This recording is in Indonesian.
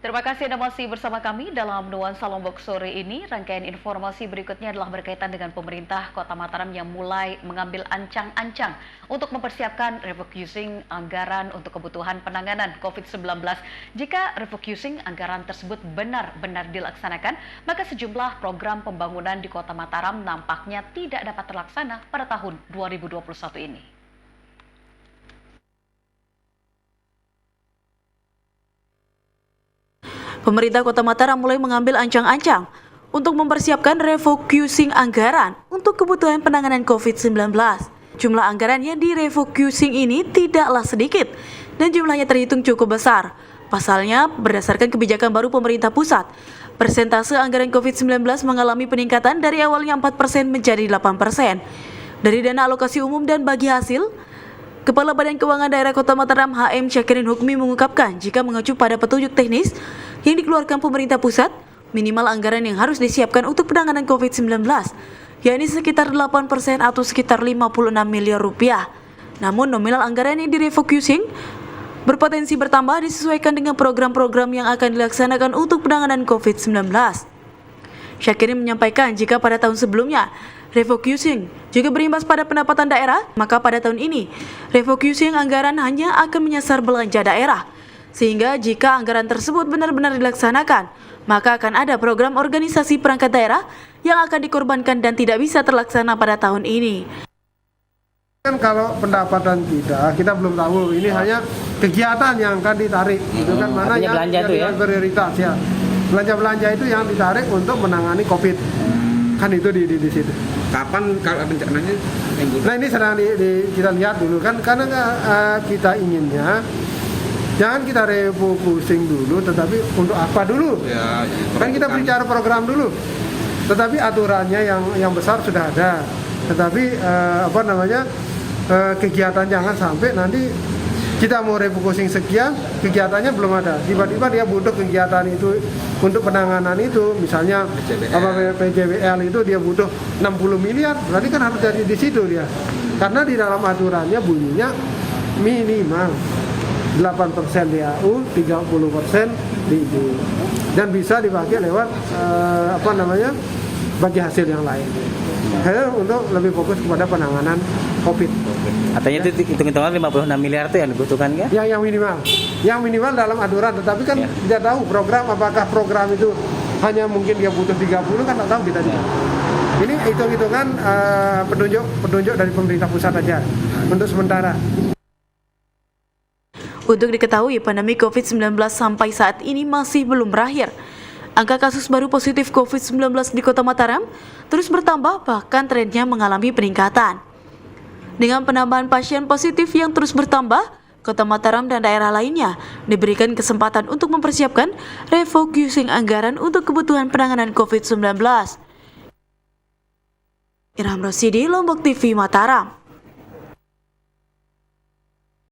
Terima kasih Anda masih bersama kami dalam Nuansa Lombok sore ini. Rangkaian informasi berikutnya adalah berkaitan dengan pemerintah Kota Mataram yang mulai mengambil ancang-ancang untuk mempersiapkan refocusing anggaran untuk kebutuhan penanganan COVID-19. Jika refocusing anggaran tersebut benar-benar dilaksanakan, maka sejumlah program pembangunan di Kota Mataram nampaknya tidak dapat terlaksana pada tahun 2021 ini. Pemerintah Kota Mataram mulai mengambil ancang-ancang untuk mempersiapkan refocusing anggaran untuk kebutuhan penanganan COVID-19. Jumlah anggaran yang direfocusing ini tidaklah sedikit dan jumlahnya terhitung cukup besar. Pasalnya, berdasarkan kebijakan baru pemerintah pusat, persentase anggaran COVID-19 mengalami peningkatan dari awalnya 4% menjadi 8%. Dari dana alokasi umum dan bagi hasil, Kepala Badan Keuangan Daerah Kota Mataram HM Syakirin Hukmi mengungkapkan jika mengacu pada petunjuk teknis yang dikeluarkan pemerintah pusat, minimal anggaran yang harus disiapkan untuk penanganan COVID-19, yakni sekitar 8% atau sekitar 56 miliar rupiah. Namun nominal anggaran yang direfocusing berpotensi bertambah disesuaikan dengan program-program yang akan dilaksanakan untuk penanganan COVID-19. Syakirin menyampaikan jika pada tahun sebelumnya refocusing juga berimbas pada pendapatan daerah, maka pada tahun ini refocusing anggaran hanya akan menyasar belanja daerah. Sehingga jika anggaran tersebut benar-benar dilaksanakan, maka akan ada program organisasi perangkat daerah yang akan dikorbankan dan tidak bisa terlaksana pada tahun ini. Kan kalau pendapatan kita belum tahu, ini hanya kegiatan yang akan ditarik, itu kan mana yang prioritas ya. Belanja itu yang ditarik untuk menangani COVID. Kan itu di situ. Kapan kalau rencananya? Nah ini sedang kita lihat dulu kan, karena kita inginnya jangan kita refocusing dulu, tetapi untuk apa dulu? Ya, kan kita bicara program dulu. Tetapi aturannya yang besar sudah ada. Tetapi kegiatan jangan sampai nanti kita mau refocusing sekian, kegiatannya belum ada. Tiba-tiba dia butuh kegiatan itu untuk penanganan itu, misalnya PJBL itu dia butuh 60 miliar, berarti kan harus dari di situ dia. Karena di dalam aturannya bunyinya minimal 8% DAU, 30% DID. Dan bisa dipakai lewat bagi hasil yang lain. Untuk lebih fokus kepada penanganan COVID. Artinya itu hitung-hitungan 56 miliar itu yang dibutuhkan kan? Yang minimal. Yang minimal dalam aturan, tetapi kan tidak tahu apakah program itu hanya mungkin dia butuh 30 kan tak tahu kita juga. Ini hitung-hitungan petunjuk dari pemerintah pusat aja untuk sementara. Untuk diketahui, pandemi COVID-19 sampai saat ini masih belum berakhir. Angka kasus baru positif COVID-19 di Kota Mataram terus bertambah, bahkan trennya mengalami peningkatan. Dengan penambahan pasien positif yang terus bertambah, Kota Mataram dan daerah lainnya diberikan kesempatan untuk mempersiapkan refocusing anggaran untuk kebutuhan penanganan COVID-19. Irham Rosidi, Lombok TV Mataram.